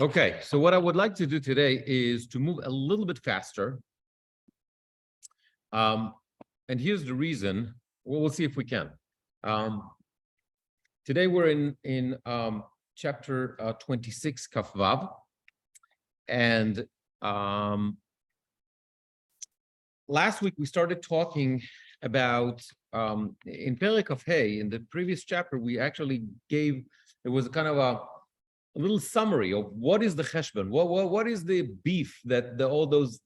Okay, so what I would like to do today is to move a little bit faster. And here's the reason. Well, we'll see if we can. Today we're in chapter 26, Kaf Vav, and last week we started talking about in Perek of Hay. In the previous chapter, we actually gave it was kind of a little summary of what is the cheshbon, what is the beef that all those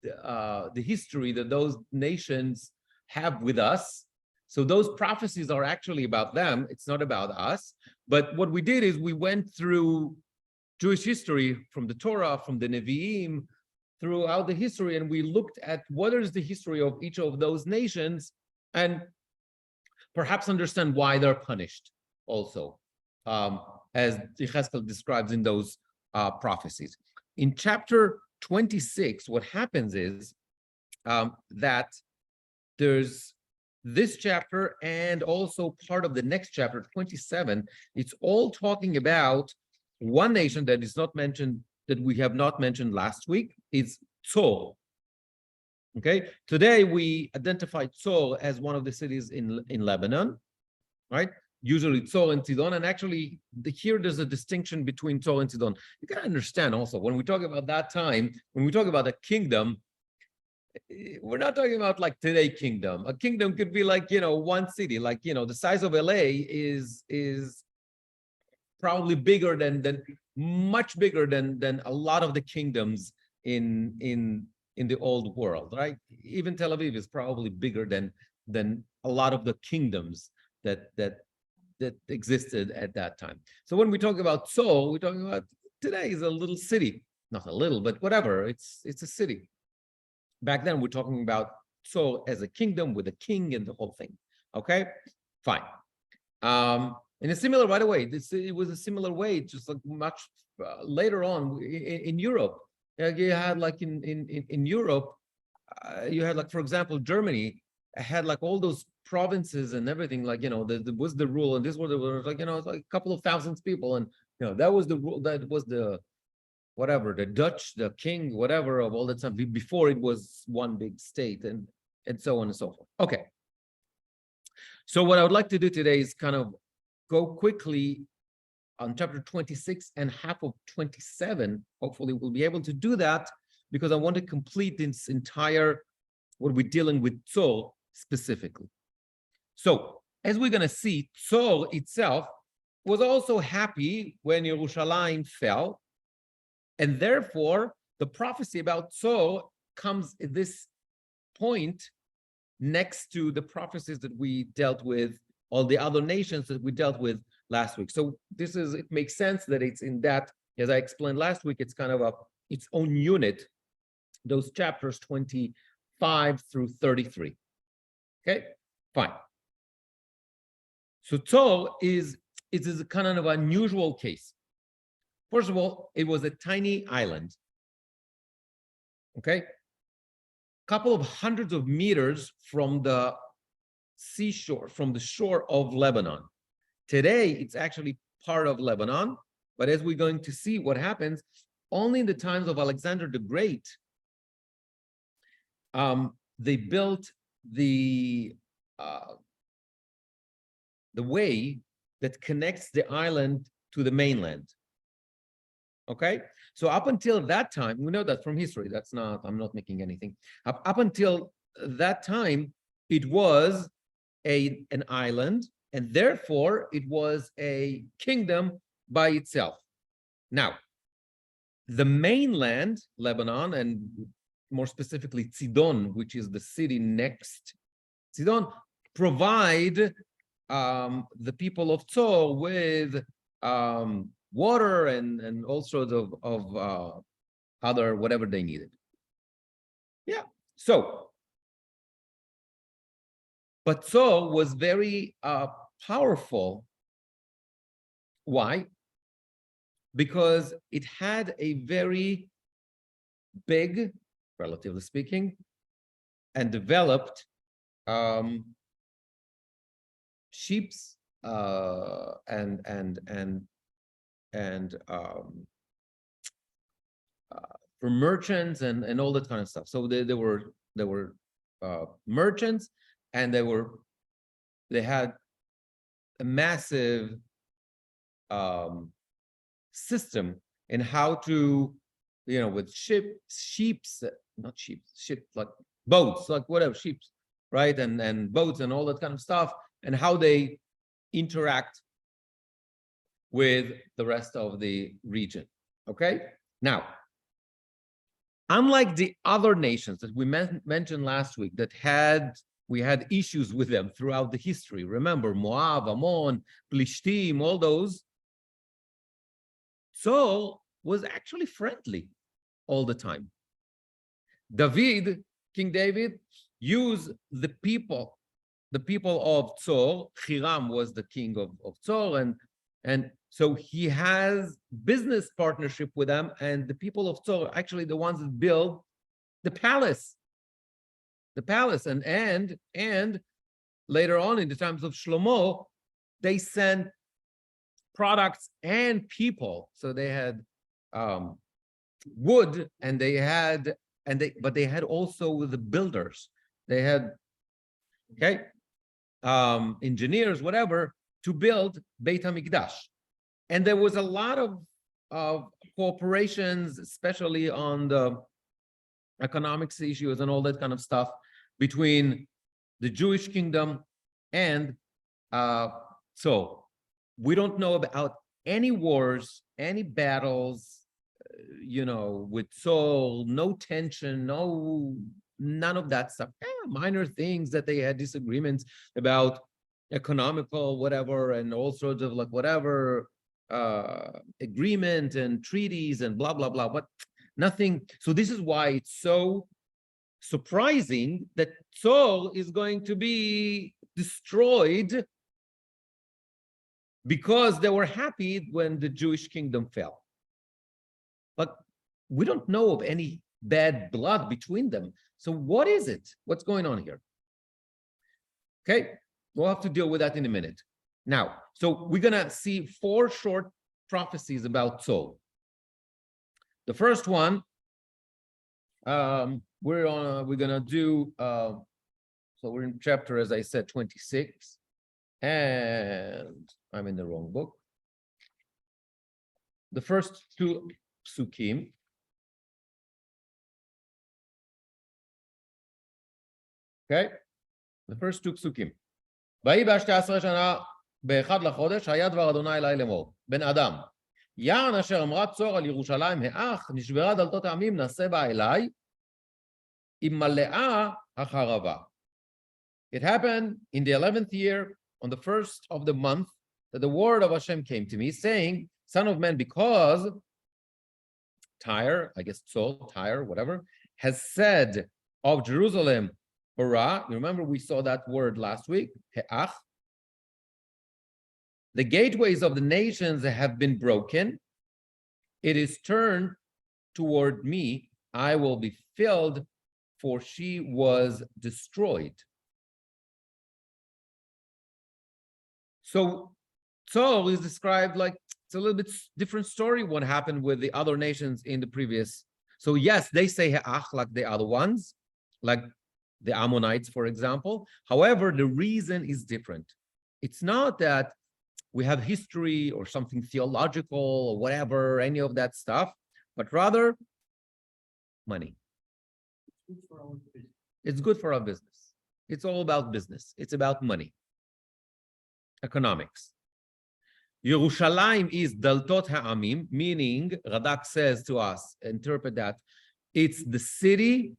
the history that those nations have with us. So those prophecies are actually about them. It's not about us. But what we did is we went through Jewish history from the Torah, from the Nevi'im, throughout the history, and we looked at what is the history of each of those nations and perhaps understand why they're punished also, as yechezkel describes in those prophecies. In chapter 26, what happens is that there's this chapter and also part of the next chapter, 27. It's all talking about one nation that is not mentioned, that we have not mentioned last week. It's Tzor. Okay, today we identify Tzor as one of the cities in Lebanon, right? Usually Tzor and Sidon, and actually here there's a distinction between Tzor and Sidon. You gotta understand also, when we talk about that time, when we talk about a kingdom, we're not talking about like today kingdom. A kingdom could be like, one city, like, the size of LA is probably bigger than much bigger than a lot of the kingdoms in the old world, right? Even Tel Aviv is probably bigger than a lot of the kingdoms that existed at that time. So when we talk about Seoul, we're talking about today is a little city, not a little, but whatever. It's a city. Back then, we're talking about Seoul as a kingdom with a king and the whole thing. Okay, fine. In a similar, by the way, it was a similar way, just like much later on in Europe. You had like in Europe, you had like, for example, Germany had like all those provinces and everything, like, there was the rule, and this was like, it's like a couple of thousands people, and that was the rule, that was the whatever, the Dutch, the king, whatever of all that stuff before it was one big state, and so on and so forth. Okay. So what I would like to do today is kind of go quickly on chapter 26 and half of 27. Hopefully we'll be able to do that because I want to complete this entire, what we're dealing with Tzor specifically. So as we're going to see, Tzor itself was also happy when Yerushalayim fell. And therefore, the prophecy about Tzor comes at this point next to the prophecies that we dealt with, all the other nations that we dealt with last week. So it makes sense that it's in that, as I explained last week, it's kind of its own unit, those chapters 25 through 33. Okay, fine. So Tzor is a kind of unusual case. First of all, it was a tiny island. Okay, couple of hundreds of meters from the seashore, from the shore of Lebanon. Today, it's actually part of Lebanon, but as we're going to see what happens, only in the times of Alexander the Great, they built the way that connects the island to the mainland. Okay, so up until that time, we know that from history. I'm not making anything. Up until that time, it was an island, and therefore it was a kingdom by itself. Now, the mainland, Lebanon, and more specifically Sidon, which is the city next, Sidon, provide the people of Tzor with water and all sorts of other whatever they needed. Yeah. So, but Tzor was very powerful. Why? Because it had a very big, relatively speaking, and developed sheep's and for merchants and all that kind of stuff. So they were merchants, and they had a massive system in how to, with not sheep, ship, like boats, like whatever, sheep, right? And boats and all that kind of stuff, and how they interact with the rest of the region. Okay, now, unlike the other nations that we mentioned last week that we had issues with them throughout the history. Remember, Moab, Ammon, Plishtim, all those. Saul was actually friendly all the time. King David, used the people of Tzor. Hiram was the king of Tzor, and so he has business partnership with them, and the people of Tzor are actually the ones that build the palace. And later on in the times of Shlomo, they sent products and people. So they had wood, and they had also the builders. They had engineers, whatever, to build Beit HaMikdash. And there was a lot of cooperations, especially on the economics issues and all that kind of stuff, between the Jewish kingdom and so we don't know about any wars, any battles, with Saul, no tension, none of that stuff. Minor things that they had disagreements about, economical, whatever, and all sorts of whatever agreement and treaties and blah, blah, blah, but nothing. So this is why it's so surprising that Saul is going to be destroyed, because they were happy when the Jewish kingdom fell. But we don't know of any bad blood between them. So what is it? What's going on here? Okay, we'll have to deal with that in a minute. Now, so we're going to see 4 short prophecies about Saul. The first one, we're going to do, so we're in chapter, as I said, 26, and I'm in the wrong book. The first 2 psukim. Okay, the first 2 psukim. ויהי ב12 שנה באחד לחודש, היה דבר אדוני אלי לאמור, בן אדם, יען אשר אמרה צור על ירושלים האח, נשברה דלתות העמים, נשא בה אליי, עם מלאה החרבה. It happened in the 11th year, on the first of the month, that the word of Hashem came to me, saying, Son of man, because Tyre, I guess Tyre, whatever, has said of Jerusalem, hurrah. You remember we saw that word last week, he'ach. The gateways of the nations have been broken. It is turned toward me. I will be filled, for she was destroyed. So Saul is described like, it's a little bit different story what happened with the other nations in the previous. So yes, they say he'ach like the other ones, like the Ammonites, for example. However, the reason is different. It's not that we have history or something theological or whatever, any of that stuff, but rather money. It's good for our business. It's all about business. It's about money. Economics. Yerushalayim is daltot ha'amim, meaning, Radak says to us, interpret that, it's the city.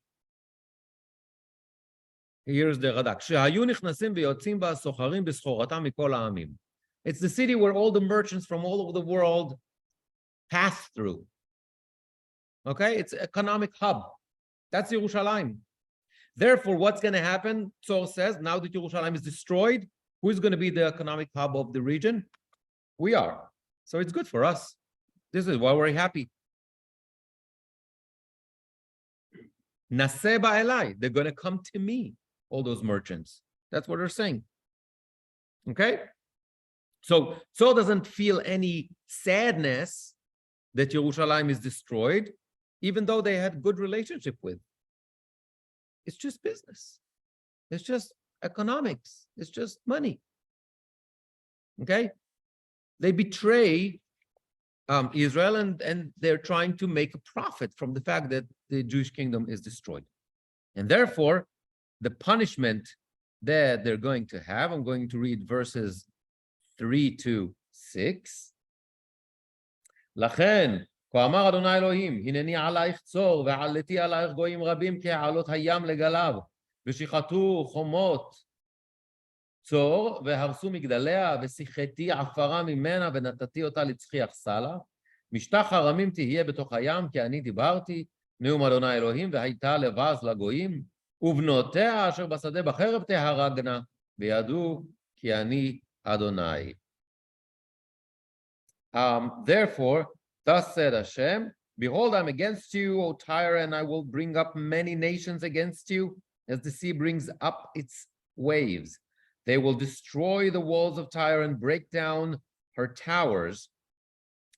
Here's the Radak. שהיו נכנסים ויוצאים בה סוחרים בסחורתם מכל העמים. It's the city where all the merchants from all over the world pass through. Okay, it's an economic hub. That's Yerushalayim. Therefore, what's going to happen? Saul says, now that Yerushalayim is destroyed, who's going to be the economic hub of the region? We are. So it's good for us. This is why we're happy. Naseh ba'elai, they're going to come to me, all those merchants. That's what they're saying. Okay? So Saul doesn't feel any sadness that Yerushalayim is destroyed, even though they had good relationship with. It's just business. It's just economics. It's just money. Okay? They betray Israel, and they're trying to make a profit from the fact that the Jewish kingdom is destroyed. And therefore, the punishment that they're going to have, I'm going to read verses 3 to 6. לכן, כה אמר אדוני אלוהים, הנני עלייך צור, ועליתי עלייך גויים רבים כעלות הים לגליו, ושחטו חומות צור, והרסו מגדליה, ושיחתי עפרה ממנה, ונתתי אותה לצחיח סלה. משטח הרמים תהיה בתוך הים, כי אני דיברתי, נאום אדוני אלוהים, והייתה לבז לגויים, ובנותיה אשר בשדה בחרב תהרגנה, וידעו כי אני אדוני. Therefore, thus said Hashem, behold, I'm against you, O Tyre, and I will bring up many nations against you, as the sea brings up its waves. They will destroy the walls of Tyre and break down her towers.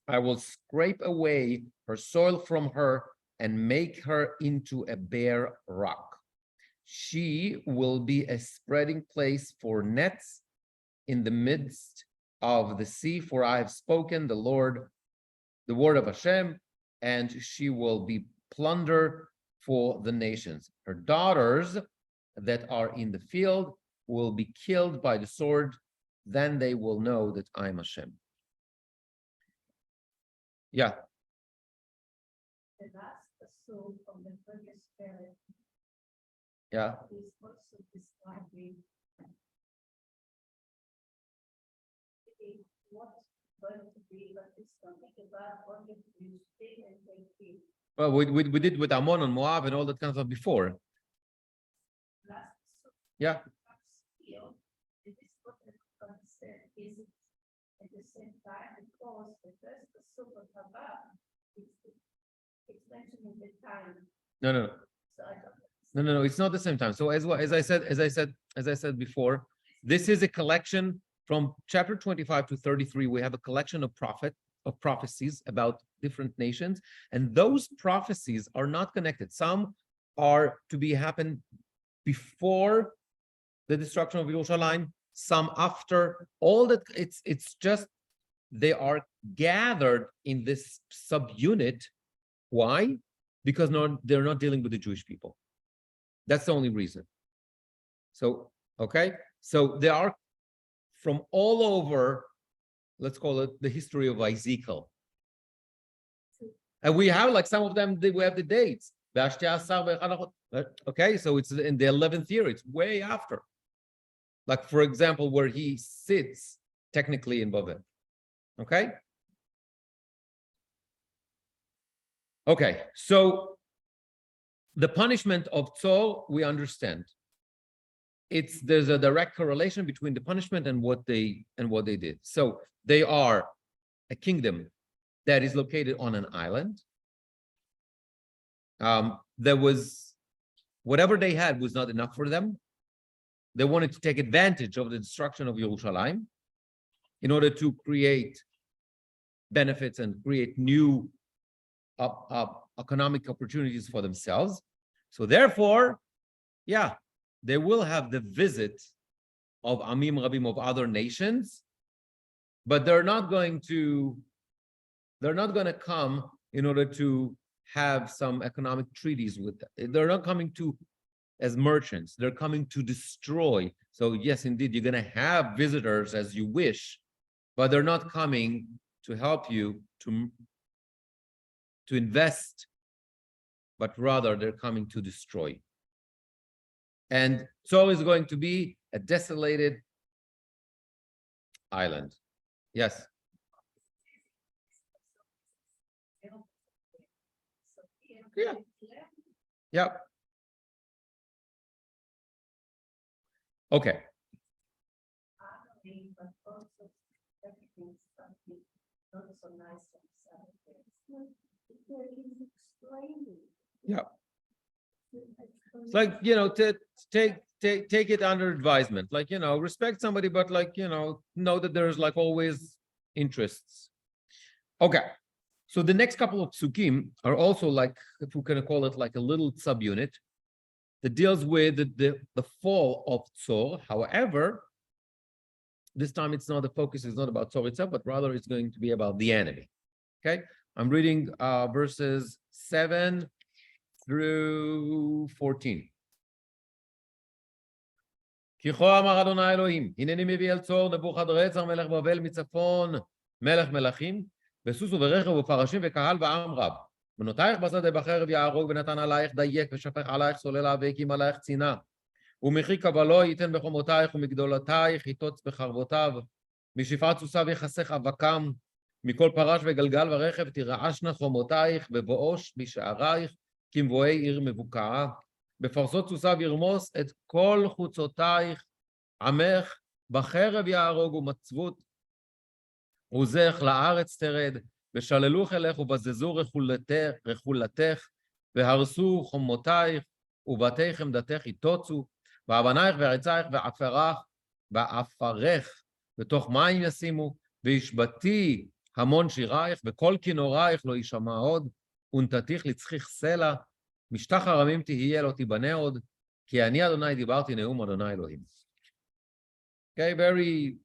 I will scrape away her soil from her and make her into a bare rock. She will be a spreading place for nets in the midst of the sea, for I have spoken the word of Hashem, and she will be plunder for the nations. Her daughters that are in the field will be killed by the sword, then they will know that I am Hashem. Yeah. The last assault from the previous spirit Yeah. is also describing what's going to be, but it's something about what if you stay and take it. Well, we did with Ammon and Moab and all that kind of stuff before. Last assault. Yeah. Still, it is what the concept is at the same time, because the first assault of Hava it's mentioning the time. No. So I don't No. It's not the same time. So as I said before, this is a collection from chapter 25 to 33. We have a collection of prophecies about different nations, and those prophecies are not connected. Some are to be happen before the destruction of Yerushalayim, some after. All that it's just they are gathered in this subunit. Why? Because they're not dealing with the Jewish people. That's the only reason. So, okay. So they are from all over, let's call it the history of yechezkel. And we have like some of them, we have the dates. Okay, so it's in the 11th year, it's way after. Like, for example, where he sits technically in Babel. Okay? Okay, so the punishment of Tzor, we understand. There's a direct correlation between the punishment and what they did. So they are a kingdom that is located on an island. There was whatever they had was not enough for them. They wanted to take advantage of the destruction of Yerushalayim in order to create benefits and create new economic opportunities for themselves. So therefore, yeah, they will have the visit of Amim Rabim of other nations, but they're not going to come in order to have some economic treaties with them. They're not coming to as merchants, they're coming to destroy. So yes, indeed, you're going to have visitors as you wish, but they're not coming to help you to invest, but rather they're coming to destroy. And so is going to be a desolated island. Yes. Yeah. Yep. Okay. Yeah. It's like, to take it under advisement, like, respect somebody, but like, know that there's like always interests. Okay. So the next couple of psukim are also like, if we can call it like a little subunit that deals with the fall of Tzor. However, this time it's not, the focus is not about Tzor itself, but rather it's going to be about the enemy. Okay, I'm reading verses 7 through 14. כי כה אמר אדוני אלוהים, הנני מביא אל צור נבוכדנצר מלך בבל מצפון מלך מלכים, בסוס וברכב ופרשים וקהל ועם רב. בנותייך בשדה בחרב יהרוג ונתן עלייך דייק ושפך עלייך סוללה והקים עלייך צינה. ומחי קבלו ייתן בחומותייך ומגדולתייך יטוץ בחרבותיו. משפעת סוסיו יחסך אבקם. מכל פרש וגלגל ורכב תרעשנה חומותייך בבואש בשערייך כמבואי עיר מבוקעה. בפרסות סוסיו ירמוס את כל חוצותייך, עמך בחרב יהרוג ומצבות, עוזך לארץ תרד, ושללוך אלך ובזזו רכולתך, והרסו חומותייך, ובתי חמדתך יטוצו, ואבנייך ועצייך ועפרך, בתוך מים ישימו, וישבתי המון שירייך, וכל כינורייך לא יישמע עוד, ונתתיך לצחיך סלע, משטח הרמים תהיה לא תיבנה עוד, כי אני אדוני דיברתי נאום אדוני אלוהים. Okay, very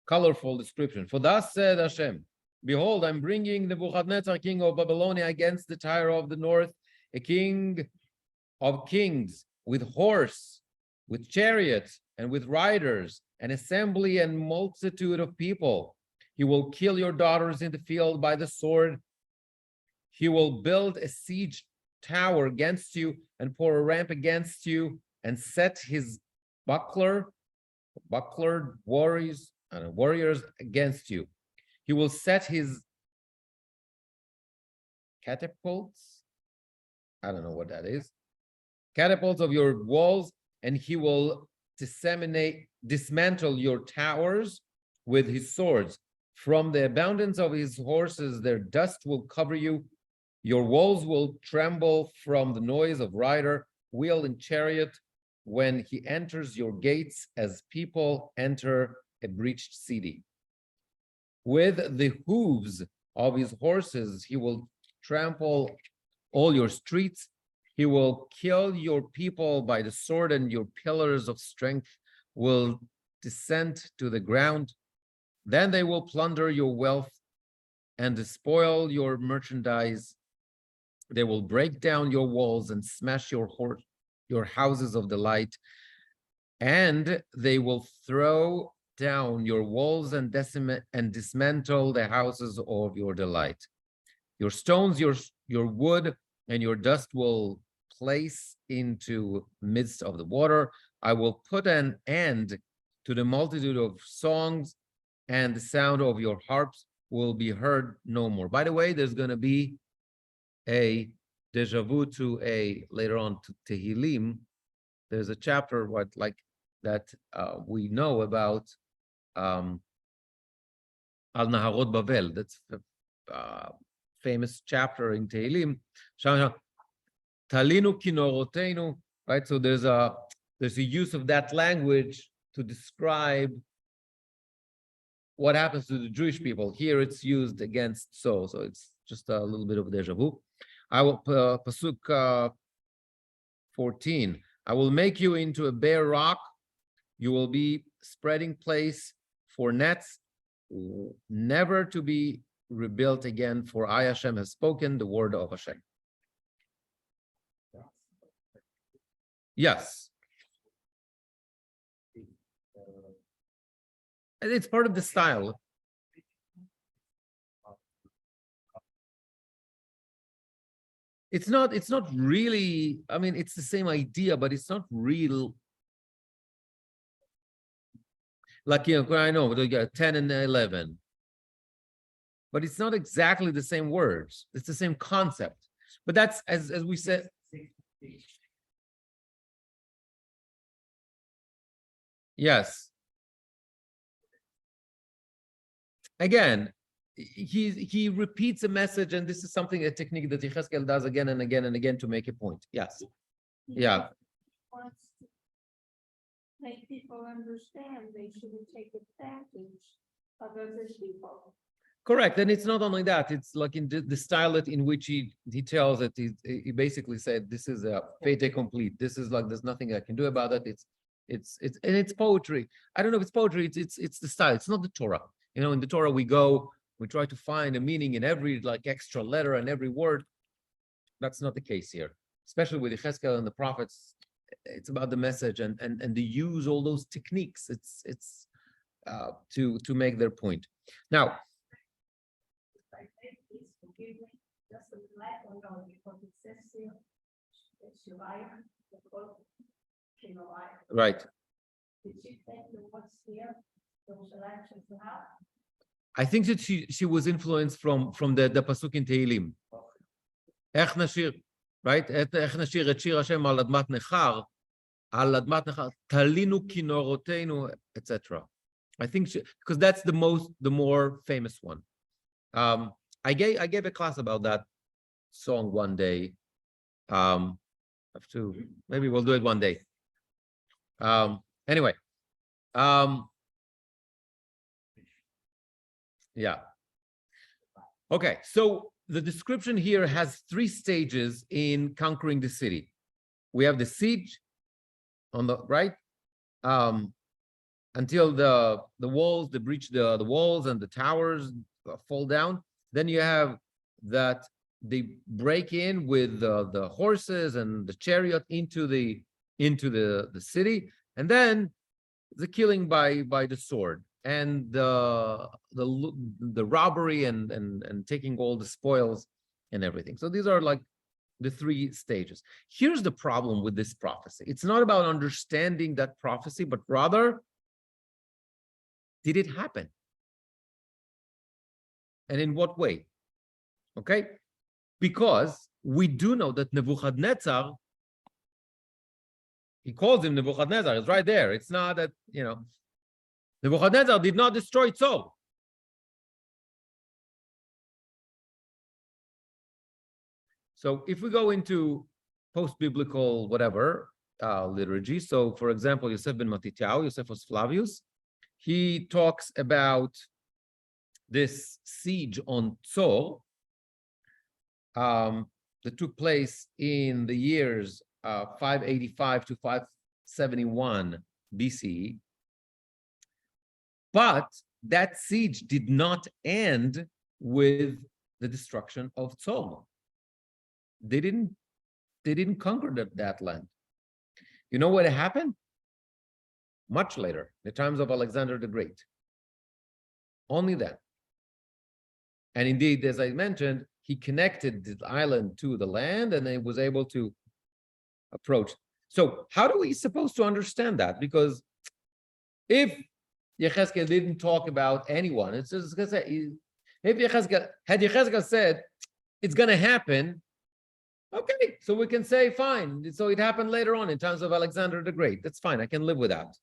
colorful description. For thus said Hashem, behold, I'm bringing Nebuchadnezzar, king of Babylonia, against the Tyre of the north, a king of kings, with horse, with chariots, and with riders, an assembly and multitude of people. He will kill your daughters in the field by the sword. He will build a siege tower against you and pour a ramp against you and set his bucklered warriors against you. He will set his catapults, I don't know what that is, catapults of your walls, and he will dismantle your towers with his swords. From the abundance of his horses, their dust will cover you. Your walls will tremble from the noise of rider, wheel, and chariot when he enters your gates as people enter a breached city. With the hooves of his horses, he will trample all your streets. He will kill your people by the sword, and your pillars of strength will descend to the ground. Then they will plunder your wealth and despoil your merchandise. They will break down your walls and smash your houses of delight, and they will throw down your walls and dismantle the houses of your delight. Your stones, your wood, and your dust will place into midst of the water. I will put an end to the multitude of songs, and the sound of your harps will be heard no more. By the way, there's going to be a deja vu to later on to Tehillim. There's a chapter that we know about Al Naharot Bavel. That's a famous chapter in Tehillim. Talinu kinorotenu, right? So there's a use of that language to describe what happens to the Jewish people. Here it's used against so it's just a little bit of deja vu. I will pasuk 14. I will make you into a bare rock. You will be spreading place for nets, never to be rebuilt again. For I, Hashem, has spoken the word of Hashem. Yes. It's part of the style. It's not really, I mean, it's the same idea, but it's not real. Like, I know, 10 and 11. But it's not exactly the same words. It's the same concept. But that's, as we said. Yes. Again, he repeats a message, and this is something, a technique that Yechezkel does again and again and again to make a point. Yes. Yeah. Wants to make people understand they shouldn't take advantage of other people. Correct, and it's not only that. It's like in the style in which he tells it. He basically said, "This is a fait accompli. This is like there's nothing I can do about it. It's and it's poetry. I don't know if it's poetry. It's the style. It's not the Torah. You know, in the Torah we try to find a meaning in every like extra letter and every word. That's not the case here, especially with yechezkel and the prophets. It's about the message and they use all those techniques. It's to make their point. Now. Just a black or no, because it says here, it's Right. Did she think that what's here, there was an action to have? I think that she was influenced from the pasuk in Tehillim. Ech nashir, right? Ech nashir et shir Hashem al admat nechar, talinu kinoroteinu, etc. I think because that's the more famous one. I gave a class about that song one day. Maybe we'll do it one day. Anyway, yeah. Okay, so the description here has 3 stages in conquering the city. We have the siege on the right, until the walls, they breach the walls and the towers fall down. Then you have that they break in with the horses and the chariot into the city, and then the killing by the sword and the robbery and taking all the spoils and everything. So these are like the 3 stages. Here's the problem with this prophecy. It's not about understanding that prophecy, but rather, did it happen? And in what way? Okay, because we do know that Nebuchadnezzar, he calls him Nebuchadnezzar, it's right there. It's not that, Nebuchadnezzar did not destroy Tzor. So if we go into post-biblical whatever liturgy, so for example, Yosef ben Matityahu, Josephus Flavius, he talks about this siege on Tzor that took place in the years 585 to 571 BCE. But that siege did not end with the destruction of Tzor. They didn't conquer that land. You know what happened? Much later, the times of Alexander the Great. Only then. And indeed, as I mentioned, he connected the island to the land and it was able to approach. So how are we supposed to understand that? Because if Yechezkel didn't talk about anyone, it's just going to say, if Yechezkel said, it's going to happen, okay, so we can say, fine. So it happened later on in times of Alexander the Great. That's fine. I can live with that.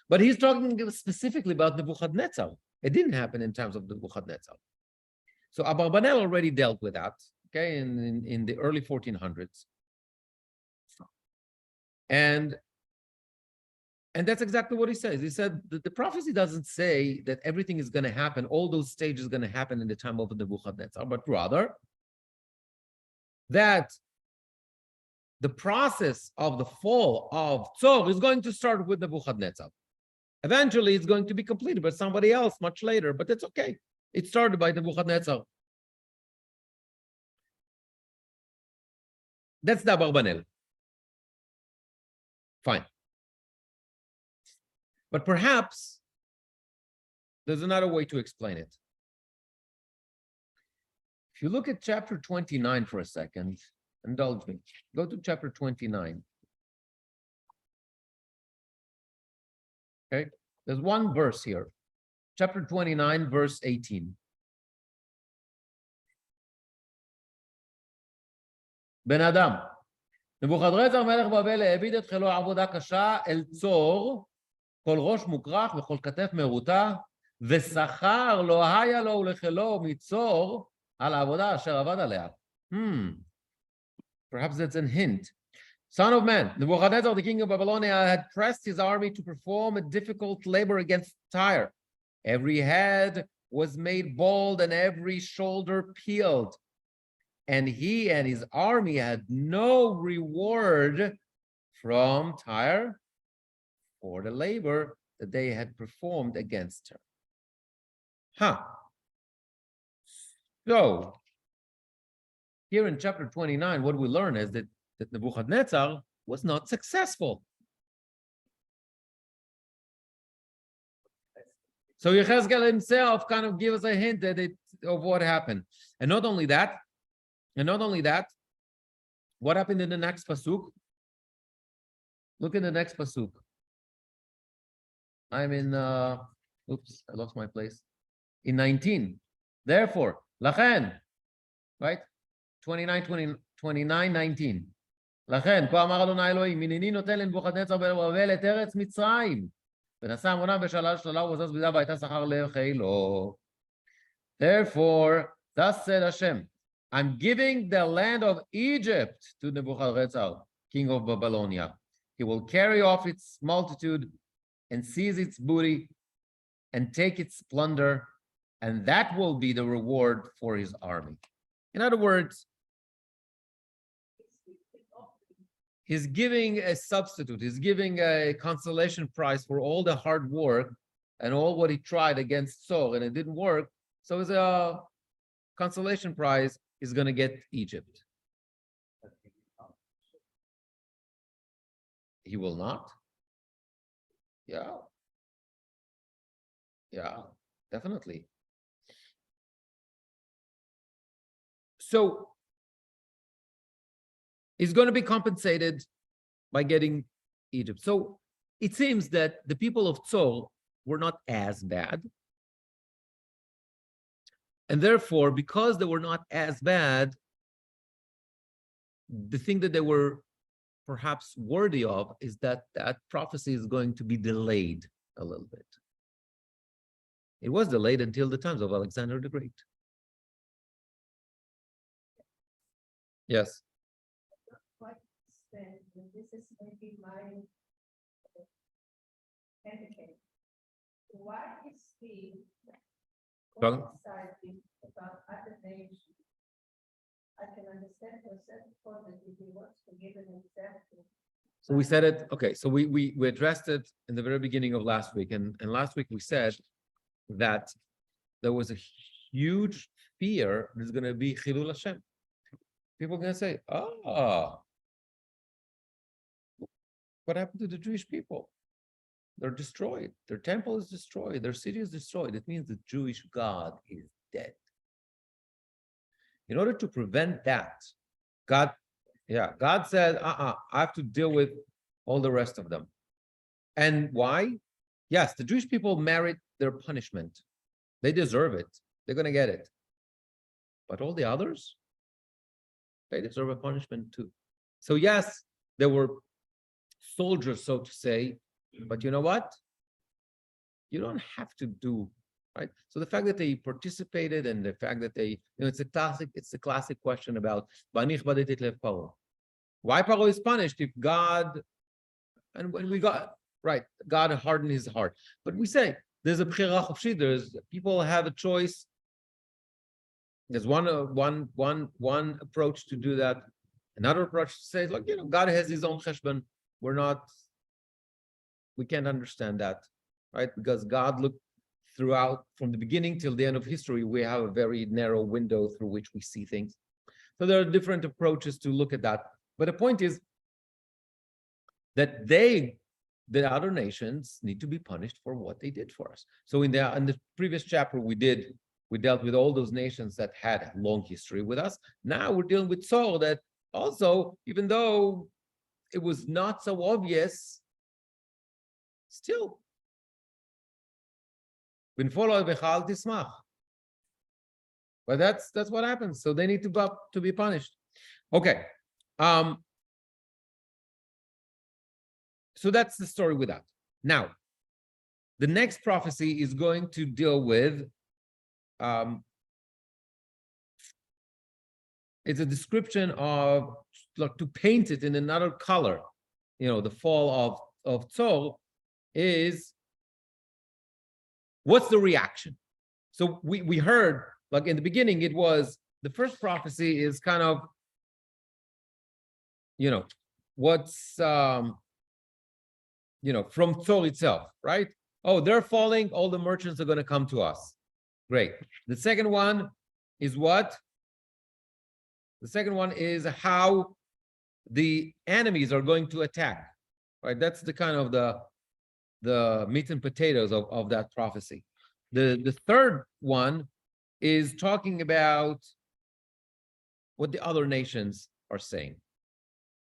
But he's talking specifically about Nebuchadnezzar. It didn't happen in times of Nebuchadnezzar. So Abarbanel already dealt with that, okay, in the early 1400s. And that's exactly what he says. He said that the prophecy doesn't say that everything is going to happen, all those stages are going to happen in the time of Nebuchadnezzar, but rather that the process of the fall of Tzor is going to start with Nebuchadnezzar. Eventually, it's going to be completed by somebody else much later, but it's okay. It started by Nebuchadnezzar. That's the Abarbanel. Fine. But perhaps there's another way to explain it. If you look at chapter 29 for a second, indulge me. Go to chapter 29. Okay, there's one verse here. Chapter 29, verse 18. בן אדם, נבוכדרצר מלך בבל העביד את חילו עבודה קשה אל צור, כל ראש מוקרח וכל כתף מרוטה, ושכר לא היה לו ולחילו מצור על העבודה אשר עבד עליה. Perhaps that's a hint. Son of man, Nebuchadnezzar, the king of Babylonia, had pressed his army to perform a difficult labor against Tyre. Every head was made bald and every shoulder peeled. And he and his army had no reward from Tyre for the labor that they had performed against her. So, here in chapter 29, what we learn is that Nebuchadnezzar was not successful. So Yechezkel himself kind of gives us a hint of what happened. And not only that, what happened in the next pasuk? Look in the next pasuk. I'm in, oops, I lost my place. In 19. Therefore, Lachen, right? 29, 19. לכן, כה אמר אדוני אלוהים, הנני נותן לנבוכדנצר בבבל את ארץ מצרים, ונשא עמונה ושלל שללה ובזז ביזה והייתה שכר לחילו. Therefore, thus said Hashem, I'm giving the land of Egypt to Nebuchadnezzar, king of Babylonia. He will carry off its multitude and seize its booty and take its plunder, and that will be the reward for his army. In other words, he's giving a substitute. He's giving a consolation prize for all the hard work and all what he tried against Saul, and it didn't work. So as a consolation prize, he's going to get Egypt. He will not? Yeah, definitely. So he's going to be compensated by getting Egypt. So it seems that the people of Tzor were not as bad. And therefore, because they were not as bad, the thing that they were perhaps worthy of is that that prophecy is going to be delayed a little bit. It was delayed until the times of Alexander the Great. Yes. This is maybe my education. Why is he excited about other nations? I can understand for a certain point that if he wants to give an example. So we said it, okay, so we addressed it in the very beginning of last week. And last week we said that there was a huge fear there's going to be Chilul Hashem. People are going to say, what happened to the Jewish people? They're destroyed. Their temple is destroyed. Their city is destroyed. It means the Jewish God is dead. In order to prevent that, God said, I have to deal with all the rest of them. And why? Yes, the Jewish people merit their punishment. They deserve it. They're going to get it. But all the others, they deserve a punishment too. So yes, there were soldiers, so to say, but you know what? You don't have to do, right? So the fact that they participated and the fact that they, it's a classic question about why Paro is punished if God, and when we got, right, God hardened his heart. But we say, there's a bchira chofshit, there's people have a choice. There's one approach to do that. Another approach to say, look, God has his own cheshbon. We can't understand that, right? Because God looked throughout, from the beginning till the end of history, we have a very narrow window through which we see things. So there are different approaches to look at that. But the point is that the other nations need to be punished for what they did for us. So in the previous chapter, we dealt with all those nations that had a long history with us. Now we're dealing with Saul that also, even though it was not so obvious, still. But that's what happens. So they need to be punished. Okay. So that's the story with that. Now, the next prophecy is going to deal with it's a description of, like, to paint it in another color. The fall of Tzor is, what's the reaction? So we heard, like in the beginning, it was the first prophecy is kind of, what's from Tzor itself, right? Oh, they're falling, all the merchants are going to come to us. Great. The second one is what? The second one is how the enemies are going to attack, right? That's the kind of the meat and potatoes of that prophecy. The third one is talking about what the other nations are saying.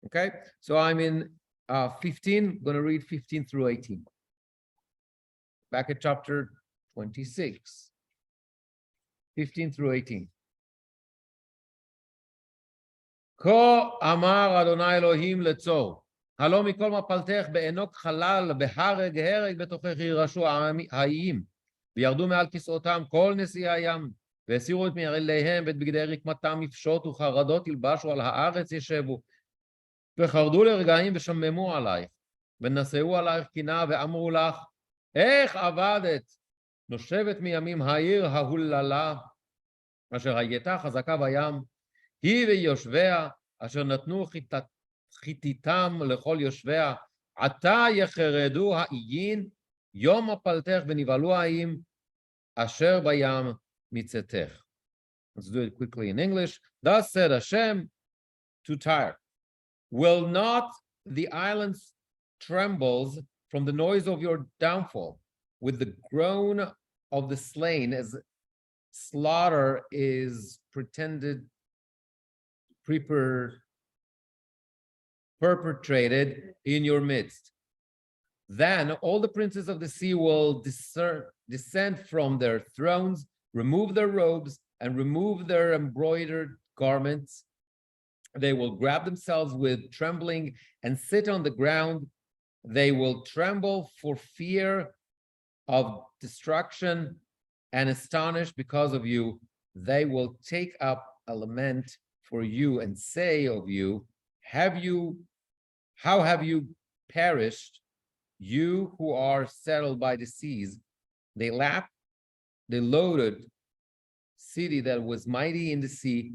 Okay, so I'm in 15, going to read 15 through 18. Back at chapter 26, 15 through 18. כה אמר אדוני אלוהים לצור, הלא מכל מפלתך בעינוק חלל בהרג הרג בתוכך ירשו האיים, וירדו מעל כסאותם כל נשיאי הים, והסירו את מעליהם ואת בגדי רקמתם יפשוט וחרדות ילבשו על הארץ ישבו, וחרדו לרגעים ושממו עלייך, ונשאו עלייך קינה ואמרו לך, איך עבדת, נושבת מימים העיר ההוללה, אשר הייתה חזקה בים, היא ויושביה, אשר נתנו חיתיתם לכל יושביה, עתה יחרדו האיין, יום מפלתך ונבהלו האיים, אשר בים מצאתך. Let's do it quickly in English. Thus said Hashem to Tyre, will not the islands tremble from the noise of your downfall, with the groan of the slain as slaughter is perpetrated in your midst? Then all the princes of the sea will descend from their thrones, remove their robes, and remove their embroidered garments. They will grab themselves with trembling and sit on the ground. They will tremble for fear of destruction and astonished because of you. They will take up a lament for you and say of you, how have you perished, you who are settled by the seas? They laughed, they loaded city that was mighty in the sea,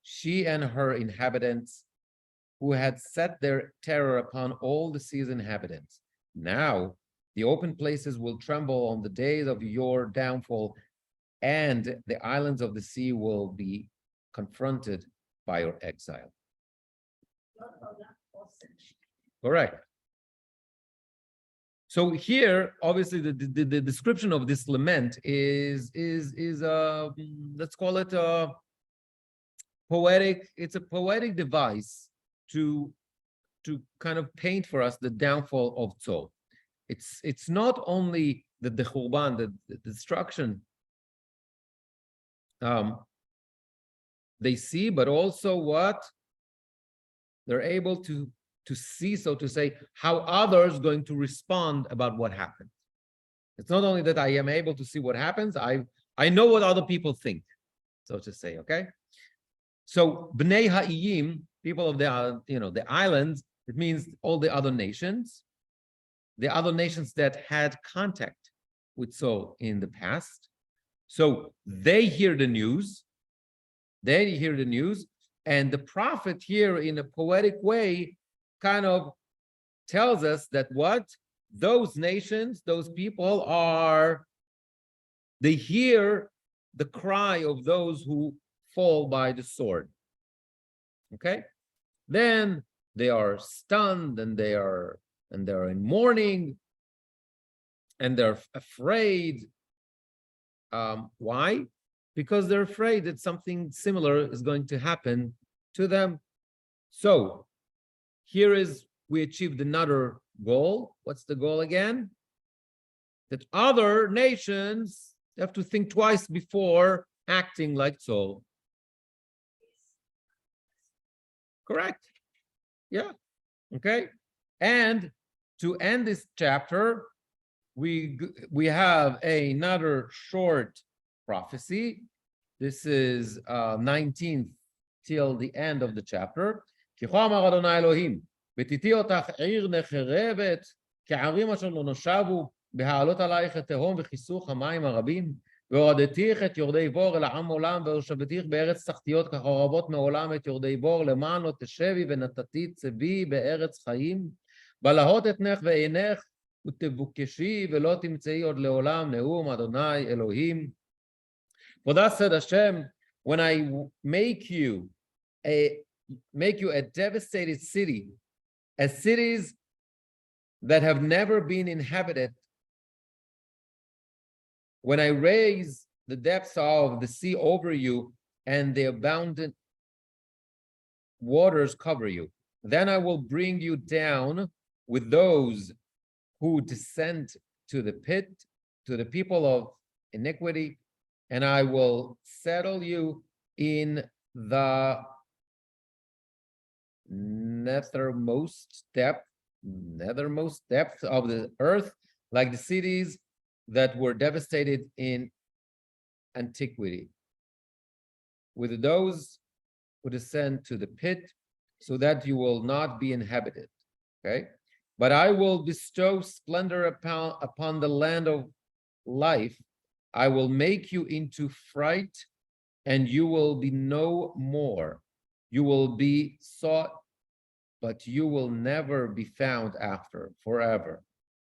she and her inhabitants, who had set their terror upon all the sea's inhabitants. Now the open places will tremble on the days of your downfall, and the islands of the sea will be confronted by your exile. Correct. So here, obviously, the description of this lament is let's call it a poetic. It's a poetic device to kind of paint for us the downfall of Tzor. It's not only the Churban, the destruction they see, but also what they're able to see, so to say, how others going to respond about what happened. It's not only that I am able to see what happens, I know what other people think, so to say, okay? So Bnei Ha'iyim, people of the islands, it means all the other nations that had contact with Tzor in the past. So they hear the news, and the prophet here in a poetic way kind of tells us that what those nations, those people they hear the cry of those who fall by the sword. Okay, then they are stunned and they're in mourning and they're afraid. Why? Because they're afraid that something similar is going to happen to them. So here we achieved another goal. What's the goal again? That other nations have to think twice before acting like Tzor. Correct? Yeah. Okay. And to end this chapter, we have another short prophecy. This is 19 till the end of the chapter. כי כה אמר אדוני אלוהים, ותיתי אותך עיר נחרבת, כערים אשר לא נושבו, בהעלות עלייך התהום וכיסוך המים הרבים, והורדתיך את יורדי בור אל העם עולם, והושבתיך בארץ תחתיות כחורבות מעולם את יורדי בור, למען לא תשבי ונתתי צבי בארץ חיים, בלהות אתנך ועינך ותבוקשי ולא תמצאי עוד לעולם נאום אדוני אלוהים. For thus said Hashem, when I make you a devastated city, as cities that have never been inhabited, when I raise the depths of the sea over you and the abundant waters cover you, then I will bring you down with those who descend to the pit, to the people of iniquity, and I will settle you in the nethermost depth of the earth, like the cities that were devastated in antiquity, with those who descend to the pit, so that you will not be inhabited. Okay, but I will bestow splendor upon the land of life. I will make you into fright, and you will be no more. You will be sought, but you will never be found after, forever.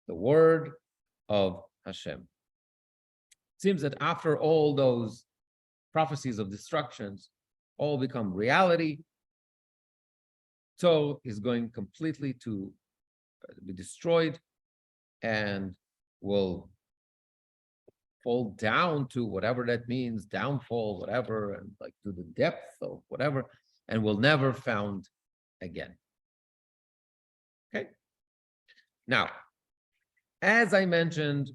The word of Hashem. It seems that after all those prophecies of destructions all become reality, so is going completely to be destroyed and will fall down to whatever that means, downfall, whatever, and like to the depth of whatever, and will never found again. Okay. Now, as I mentioned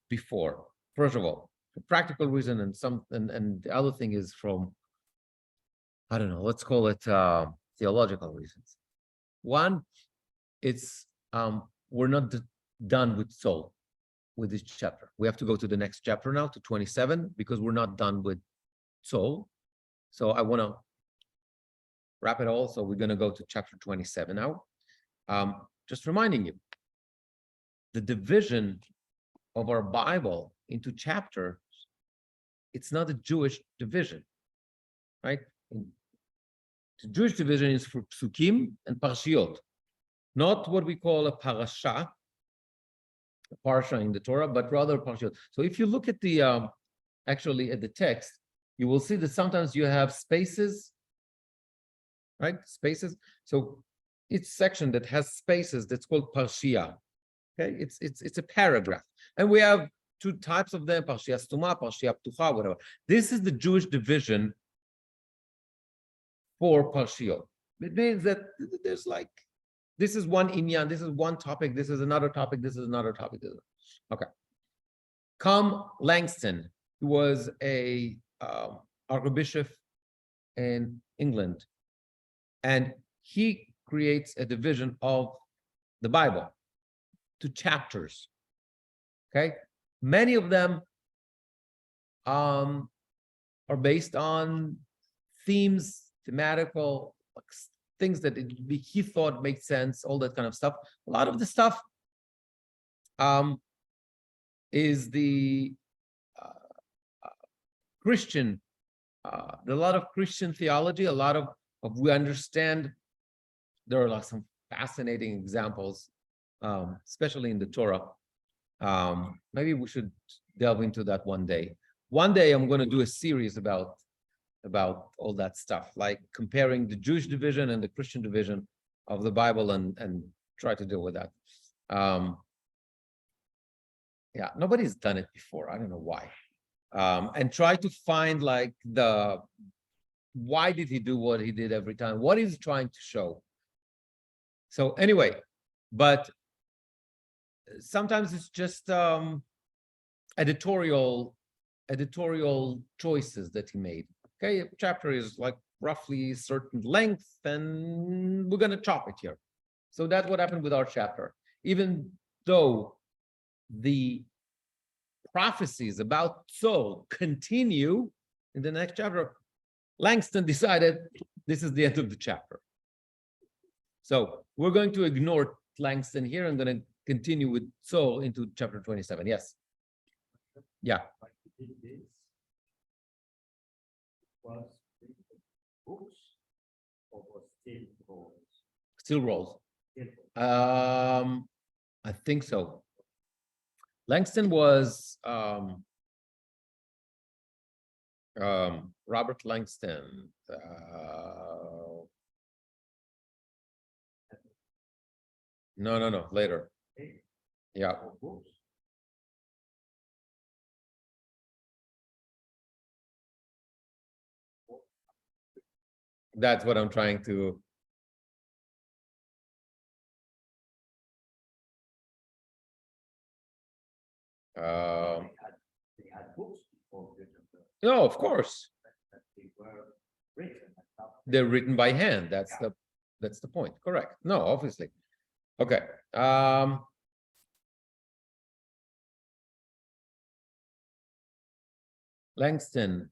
before, first of all, the practical reason and the other thing is from, I don't know, let's call it theological reasons. One, it's we're not done with soul with this chapter. We have to go to the next chapter now, to 27, because we're not done with soul. So I want to wrap it all. So we're going to go to chapter 27 now. Just reminding you, the division of our Bible into chapters, it's not a Jewish division, right? The Jewish division is for psukim and parshiot, not what we call a parasha, a parsha in the Torah, but rather parshiot. So if you look at the actually at the text, you will see that sometimes you have spaces, right? Spaces. So each section that has spaces, that's called parshia. Okay, it's a paragraph, and we have two types of them: parshia stuma, parshia ptucha, whatever. This is the Jewish division for parshiot. It means that there's like, this is one inyan, this is one topic, this is another topic, this is another topic. Okay. Cong Langston, who was a archbishop in England, and he creates a division of the Bible to chapters. Okay, many of them are based on themes, thematical, like things that he thought made sense, all that kind of stuff. A lot of the stuff is the Christian, a lot of Christian theology, a lot of we understand. There are like some fascinating examples, especially in the Torah. Maybe we should delve into that one day. One day I'm going to do a series about all that stuff, like comparing the Jewish division and the Christian division of the Bible, and try to deal with that. Yeah, nobody's done it before. I don't know why. And try to find like why did he do what he did every time? What is he trying to show? So anyway, but sometimes it's just editorial choices that he made. Okay, a chapter is like roughly a certain length, and we're going to chop it here. So that's what happened with our chapter. Even though the prophecies about soul continue in the next chapter, Langston decided this is the end of the chapter. So we're going to ignore Langston here. I'm going to continue with soul into chapter 27. Yes. Yeah. did this was books or was still rolls? Still rolls. Still rolls. I think so. Langston was Robert Langston. No, later. Okay. Yeah. Or books. That's what I'm trying to. They had books before Gutenberg. No, of course. That they were written. And not They're written by hand. That's the point. Correct. No, obviously. Okay. Langston.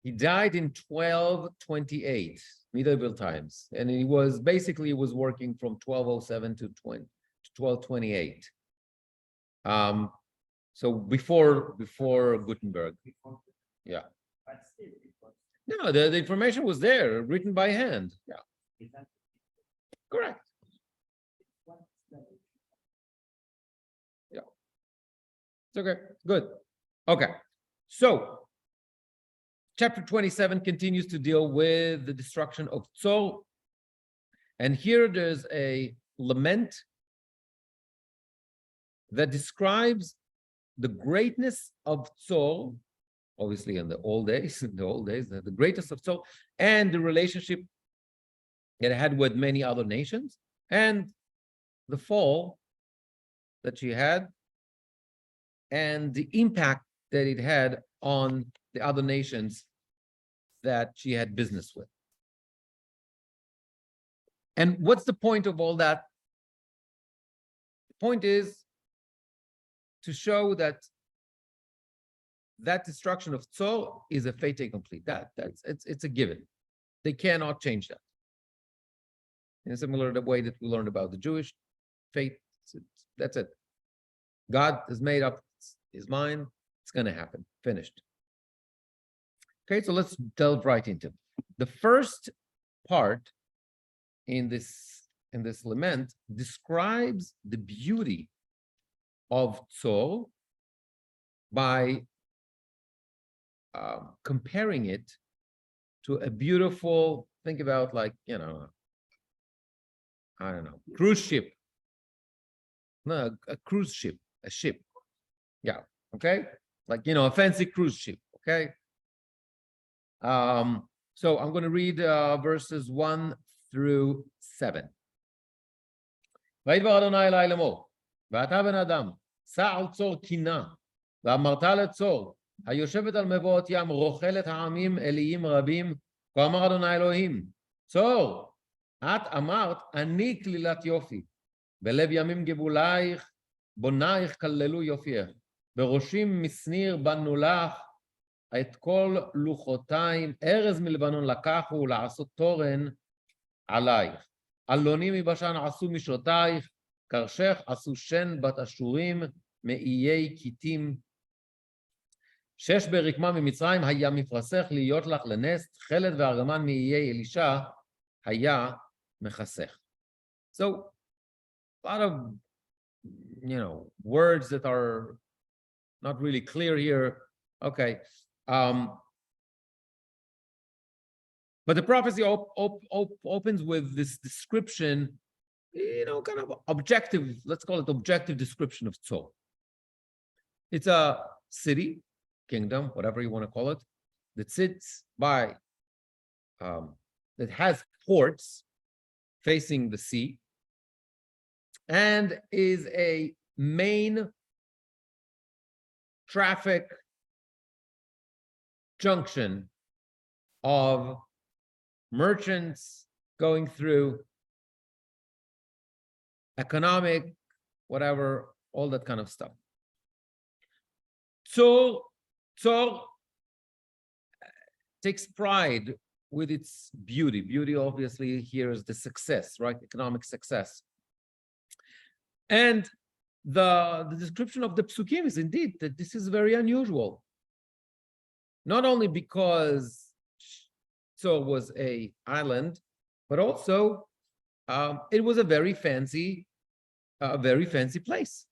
He died in 1228, medieval times, and he was basically working from 1207 to 1228. So before Gutenberg. before. Yeah. But still, it was. No, the information was there, written by hand. Yeah, It had correct. one study. It's okay. Good. Okay. So chapter 27 continues to deal with the destruction of Tzor. And here there's a lament that describes the greatness of Tzor, obviously in the old days, the greatest of Tzor, and the relationship that it had with many other nations, and the fall that she had, and the impact that it had on the other nations that she had business with. And what's the point of all that? The point is to show that destruction of Tzor is a fait accompli. It's a given. They cannot change that. In a similar way that we learned about the Jewish fate, that's it. God has made up his mind. It's going to happen. Finished. Okay, so let's delve right into it. The first part in this lament describes the beauty of Tzor by comparing it to a beautiful, think about like, I don't know, cruise ship. No, a cruise ship, a ship. Yeah, okay? Like, a fancy cruise ship, okay? So I'm going to read verses 1 through 7. וידבר אדוני אלי לאמור, ואתה בן אדם, סע על צור קינה, ואמרת לצור, היושבת על מבואות ים, רוכלת העמים אליים רבים, כה אמר אדוני אלוהים, צור, את אמרת, אני כלילת יופי, בלב ימים גבולייך, בונייך כללו יופייך, בראשים משניר בנו לך, את כל לוחותיים, ארז מלבנון לקחו לעשות תורן עלייך. אלונים מבשן עשו משעותייך, קרשך עשו שן בת אשורים, מאיי כיתים. 6 ברקמה ממצרים היה מפרסך להיות לך לנס, תכלת וארגמן מאיי אלישע היה מכסך. So, a lot of, words that are not really clear here. Okay. But the prophecy opens with this description, kind of objective, let's call it objective description of Tzor. It's a city, kingdom, whatever you want to call it, that sits by, that has ports facing the sea, and is a main traffic junction of merchants going through, economic, whatever, all that kind of stuff. So takes pride with its beauty. Beauty, obviously, here is the success, right? Economic success. And the description of the psukim is indeed that this is very unusual. Not only because so was a island, but also it was a very fancy place.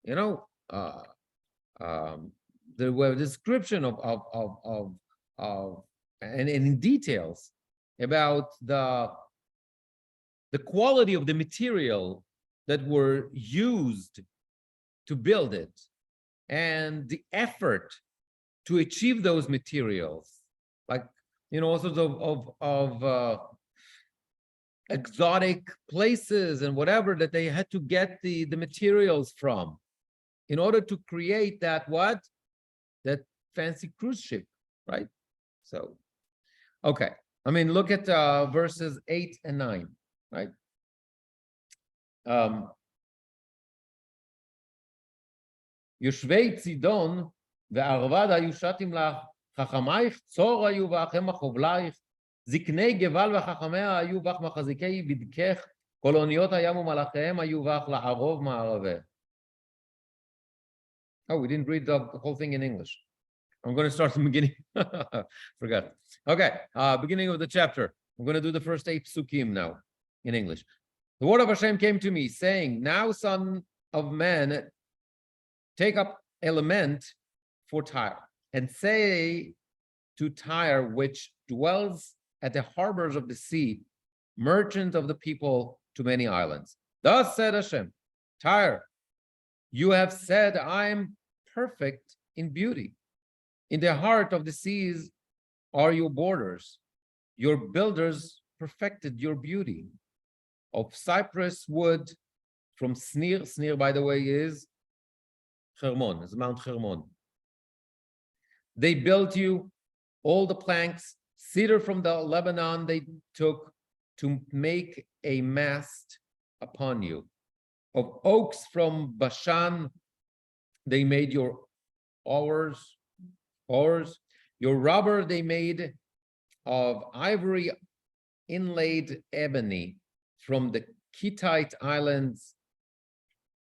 You know, there were description of and in details about the quality of the material that were used to build it and the effort to achieve those materials, like, you know, all sorts of exotic places and whatever that they had to get the materials from in order to create that fancy cruise ship, right? So, okay. I mean, look at verses 8 and 9, right? יושבי צידון וערבד היו שטים לך, חכמייך צור היו ואחם חובלייך, זקני גבל וחכמיה היו בך מחזיקי בדקך, כל אוניות הים ומלאכיהם היו בך לערוב מערבה. Oh, we didn't read the whole thing in English. I'm going to start from the beginning. Forgot. Okay, beginning of the chapter. I'm going to do the first 8 psukim now in English. The word of Hashem came to me, saying, now, son of man, take up a lament for Tyre, and say to Tyre, which dwells at the harbors of the sea, merchant of the people to many islands. Thus said Hashem, Tyre, you have said, I am perfect in beauty. In the heart of the seas are your borders. Your builders perfected your beauty. Of cypress wood from Snir. Snir, by the way, is Hermon, it's Mount Hermon. They built you all the planks. Cedar from the Lebanon they took to make a mast upon you. Of oaks from Bashan they made your oars. Your rubber they made of ivory inlaid ebony from the Hittite islands.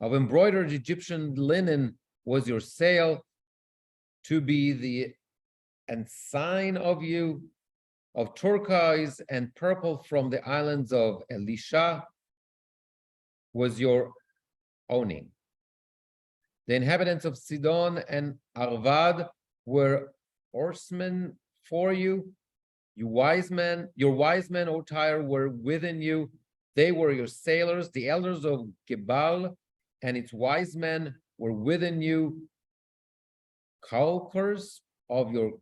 Of embroidered Egyptian linen was your sail, to be the ensign of you. Of turquoise and purple from the islands of Elisha was your owning. The inhabitants of Sidon and Arvad were oarsmen for you. Your wise men, O Tyre, were within you. They were your sailors. The elders of Gebal and its wise men were within you. Caulkers of your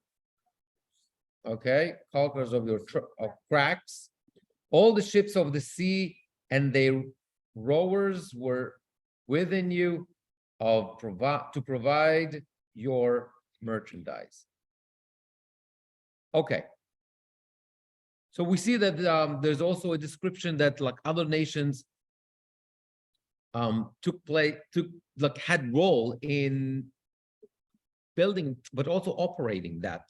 cracks. All the ships of the sea and their rowers were within you to provide your merchandise. Okay. So we see that there's also a description that like other nations had role in building, but also operating that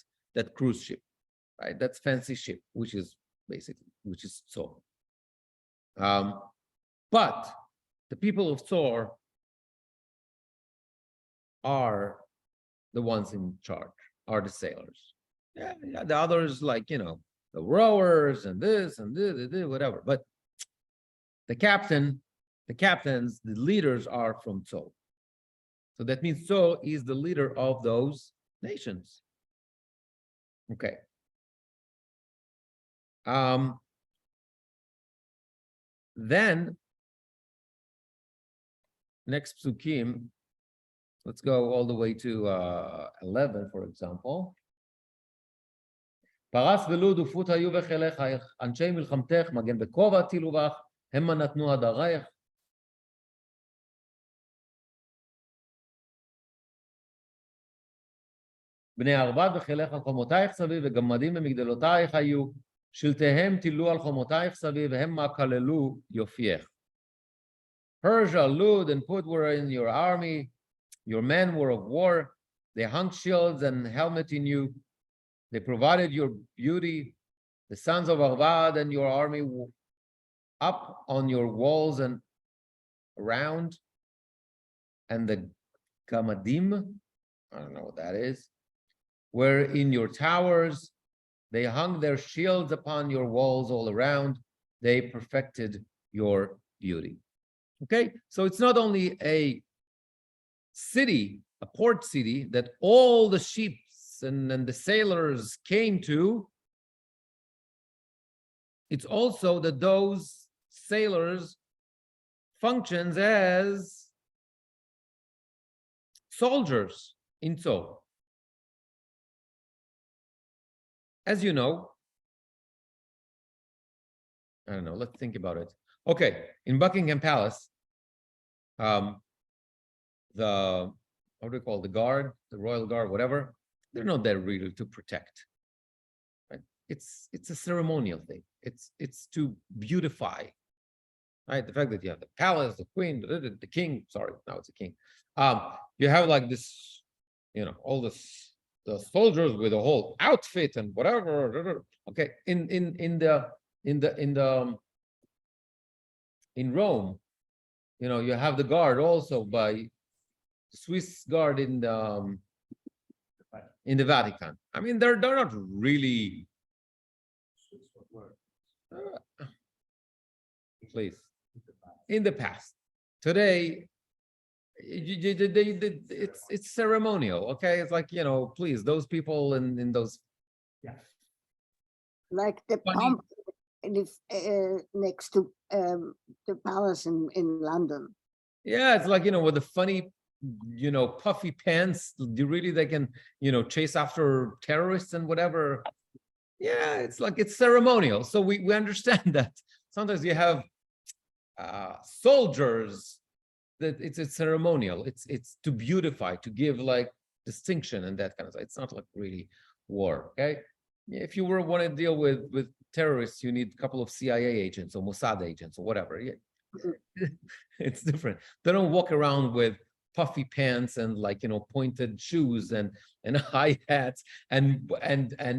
cruise ship, right? That's fancy ship, which is Tzor. But the people of Tzor are the ones in charge, are the sailors. Yeah, the others, like, you know, the rowers and this and whatever. But the captains, the leaders are from Tzor. So that means Tzor is the leader of those nations. Okay. Then next psukim, let's go all the way to 11, for example. פרס ולוד ופות היו בחילך, אנשי מלחמתך, מגן בכובע תילו בך, המה נתנו הדרייך. בני ערבד בחילך על חומותייך סביב, וגמדים במגדלותייך היו, שלטיהם תילו על חומותייך סביב, המה כללו יופייך. Persia, Lud, and Put were in your army, your men were of war, they hung shields and helmet in you, they provided your beauty, the sons of Arvad and your army up on your walls and around, and the gamadim, I don't know what that is, were in your towers. They hung their shields upon your walls all around. They perfected your beauty. Okay, so it's not only a city, a port city that all the ships and the sailors came to. It's also that those sailors functions as soldiers in Seoul. As you know, I don't know, let's think about it. Okay, in Buckingham Palace, the, what do you call the guard, the royal guard, whatever, they're not there really to protect. Right? It's a ceremonial thing. It's to beautify. Right? The fact that you have the palace, the queen, the king, sorry, now it's a king. You have like this, you know, all this, the soldiers with a whole outfit and whatever. Okay, in Rome, you know, you have the guard also by Swiss guard in the Vatican. I mean, they're not really. Please, in the past, today, it's ceremonial. Okay, it's like, you know, please, those people in those. Yeah. Like the Funny. pump next to the palace in London. Yeah, it's like, you know, with the funny, you know, puffy pants. Do really they can, you know, chase after terrorists and whatever. Yeah, it's like it's ceremonial. So we understand that. Sometimes you have soldiers that it's ceremonial. It's to beautify, to give like distinction and that kind of stuff. It's not like really war. Okay, if you want to deal with terrorists, you need a couple of CIA agents or Mossad agents or whatever. Yeah. It's different. They don't walk around with puffy pants and like, you know, pointed shoes and high hats and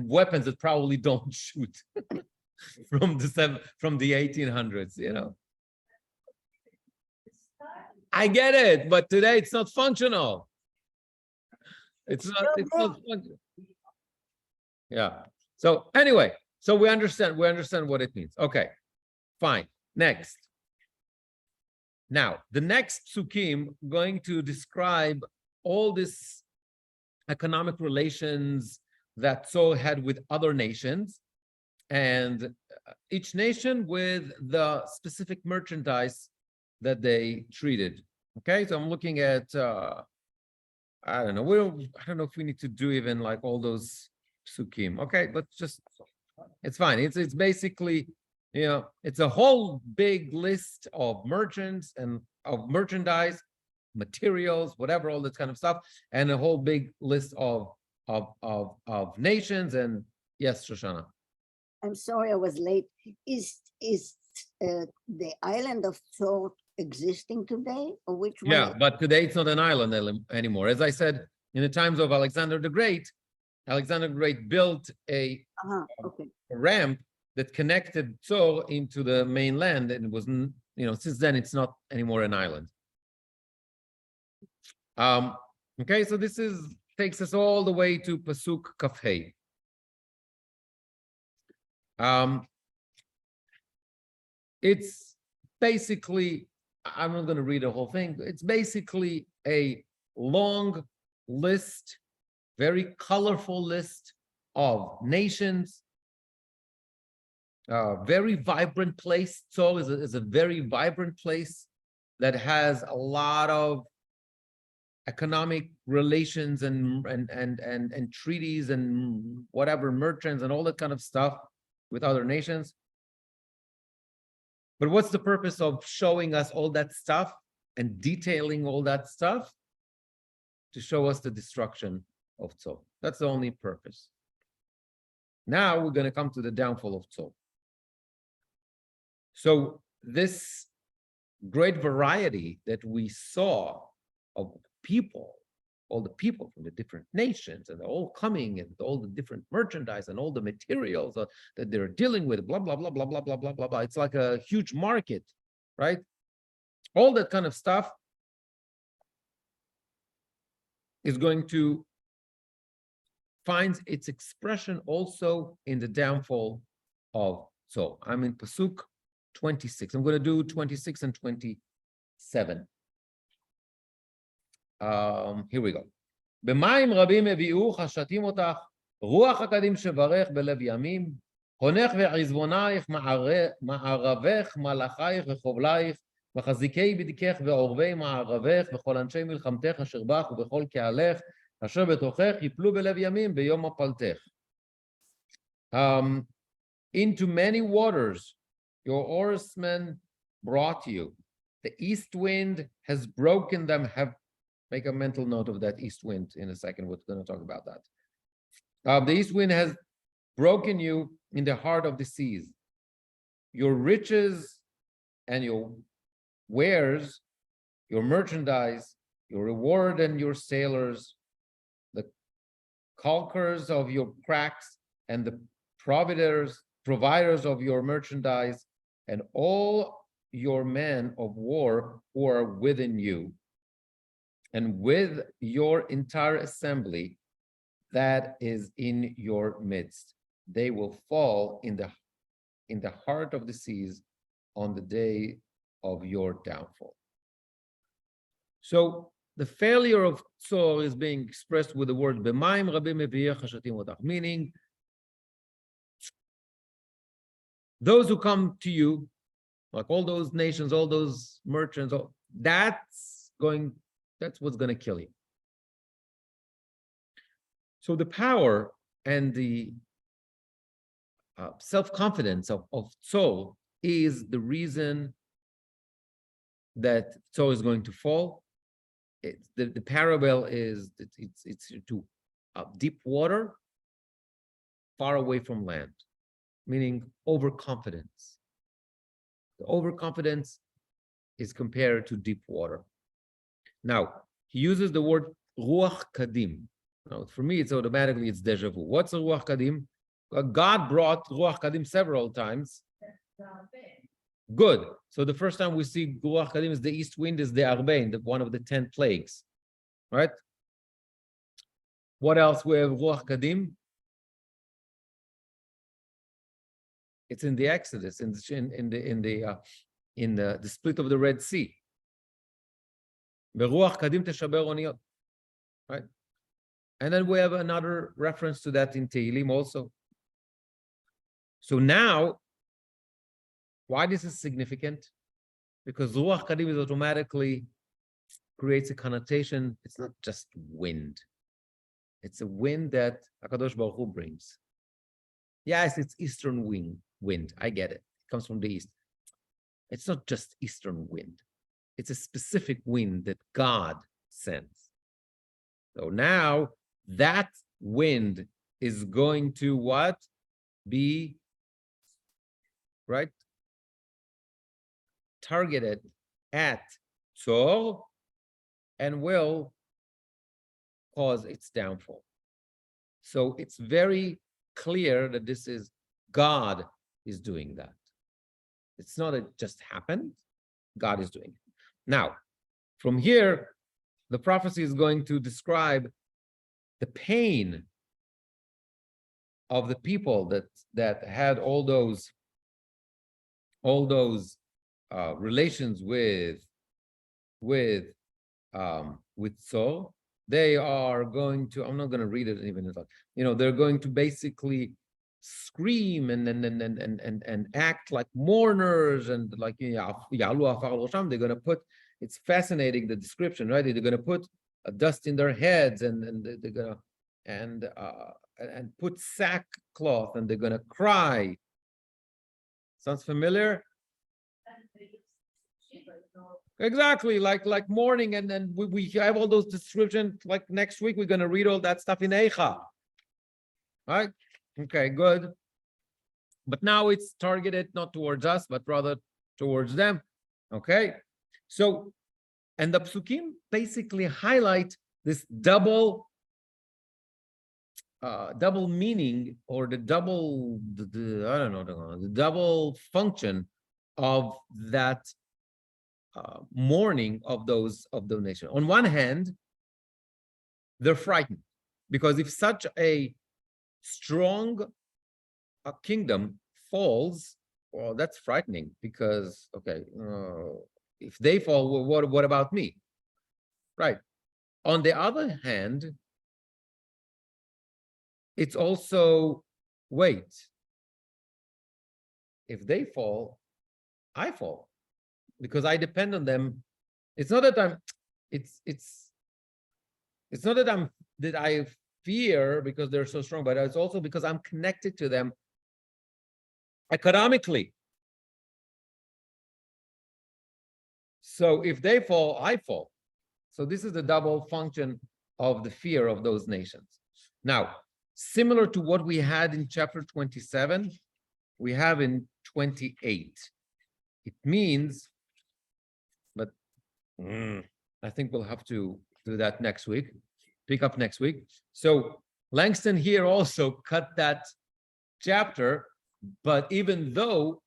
weapons that probably don't shoot from the 1800s, you know. I get it, but today it's not functional. It's not functional. Yeah. So anyway, so we understand what it means. Okay, fine. Next. Now, the next psukim going to describe all this economic relations that Seoul had with other nations, and each nation with the specific merchandise that they treated. Okay, so I'm looking at I don't know. I don't know if we need to do even like all those psukim. Okay, let's just. It's fine. It's basically, you know, it's a whole big list of merchants and of merchandise, materials, whatever, all this kind of stuff, and a whole big list of nations. And yes, Shoshana. I'm sorry I was late. Is the island of Seoul existing today, or which one? Yeah, but today it's not an island anymore. As I said, in the times of Alexander the Great built a Okay. ramp that connected Seoul into the mainland, and it was, you know, since then it's not anymore an island. Okay, so this takes us all the way to Pasuk Kafhei. It's basically, I'm not going to read the whole thing. It's basically a long list, very colorful list of nations. Very vibrant place. Seoul is a very vibrant place that has a lot of economic relations and treaties and whatever, merchants and all that kind of stuff with other nations. But what's the purpose of showing us all that stuff and detailing all that stuff? To show us the destruction of Seoul. That's the only purpose. Now we're going to come to the downfall of Seoul. So this great variety that we saw of people, all the people from the different nations, and they're all coming, and all the different merchandise and all the materials that they're dealing with, blah, blah, blah, blah, blah, blah, blah, blah, blah. It's like a huge market, right? All that kind of stuff is going to find its expression also in the downfall of Tzor. I'm in Pasuk 26. I'm going to do 26 and 27. Here we go. במים רבים הביאו חשתים אותך, רוח הקדים שברך בלב ימים, חונך ועזבונייך, מערבך, מלאכייך וחובלייך, מחזיקי בדקך ועורבי מערבך, וכל אנשי מלחמתך אשר בך ובכל קהלך, אשר בתוכך יפלו בלב ימים ביום הפלתך. Into many waters your oarsmen brought you. The east wind has broken them. Make a mental note of that east wind in a second. We're going to talk about that. The east wind has broken you in the heart of the seas. Your riches and your wares, your merchandise, your reward and your sailors, the caulkers of your cracks and the providers of your merchandise, and all your men of war who are within you, and with your entire assembly that is in your midst. They will fall in the heart of the seas on the day of your downfall. So the failure of Tzor is being expressed with the word b'mayim rabim mevi'eh chashatim otach, meaning those who come to you, like all those nations, all those merchants, that's what's going to kill you. So the power and the self-confidence of Tzor is the reason that Tzor is going to fall. The parable is it's to deep water, far away from land, meaning overconfidence. The overconfidence is compared to deep water. Now, he uses the word ruach kadim. Now, for me, it's deja vu. What's a ruach kadim? God brought ruach kadim several times. Good. So the first time we see ruach kadim is the east wind, is the arbein, one of the 10 plagues, right? What else we have ruach kadim? It's in the Exodus, in the split of the Red Sea. Beruach kadim teshaber oniyot, right? And then we have another reference to that in Tehillim also. So now, why this is significant? Because ruach kadim is automatically creates a connotation. It's not just wind. It's a wind that HaKadosh Baruch Hu brings. Yes, it's eastern wind. I get it. It comes from the east. It's not just eastern wind. It's a specific wind that God sends. So now that wind is going to what? Be, right? Targeted at Tzor and will cause its downfall. So it's very clear that this is God is doing that. It's not it just happened. God is doing it. Now, from here, the prophecy is going to describe the pain of the people that had all those relations with Tzor. They are going to, I'm not going to read it even, they're going to basically scream and act like mourners and like they're going to put, it's fascinating, the description, right? They're going to put a dust in their heads and they're going to and put sackcloth and they're going to cry. Sounds familiar? Exactly, like mourning, and then we have all those descriptions. Like next week, we're going to read all that stuff in Eicha. Right? Okay, good. But now it's targeted not towards us, but rather towards them. Okay? So, and the psukim basically highlight this double meaning, or the double function of that mourning of those nations. On one hand, they're frightened because if such a strong kingdom falls, well, that's frightening because okay, if they fall, well, what about me? Right. On the other hand, it's also wait. If they fall, I fall because I depend on them. It's not that I'm. It's not that I fear because they're so strong, but it's also because I'm connected to them economically. So if they fall, I fall. So this is the double function of the fear of those nations. Now, similar to what we had in chapter 27, we have in 28. It means, but I think we'll have to do that next week, pick up next week. So Langston here also cut that chapter, but even though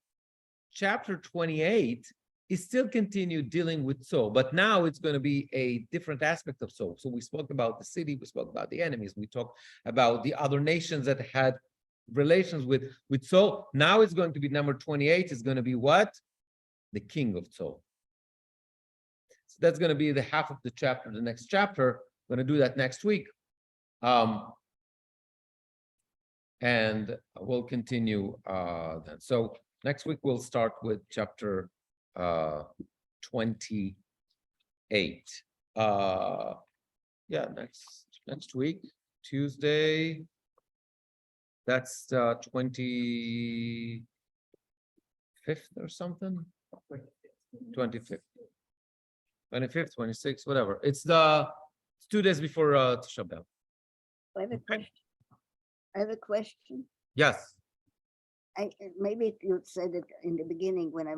chapter 28 is still continued dealing with Saul, but now it's going to be a different aspect of Saul. So we spoke about the city, we spoke about the enemies, we talked about the other nations that had relations with Saul. Now it's going to be number 28 is going to be what? The king of Saul. So that's going to be the half of the chapter, the next chapter. I'm going to do that next week. And we'll continue then. So next week we'll start with chapter 28. Yeah, next week, Tuesday. That's 25th or something. 25th, 26th, whatever. It's 2 days before Tisha B'Av. I have a question. I have a question. Yes. Maybe you said it in the beginning when I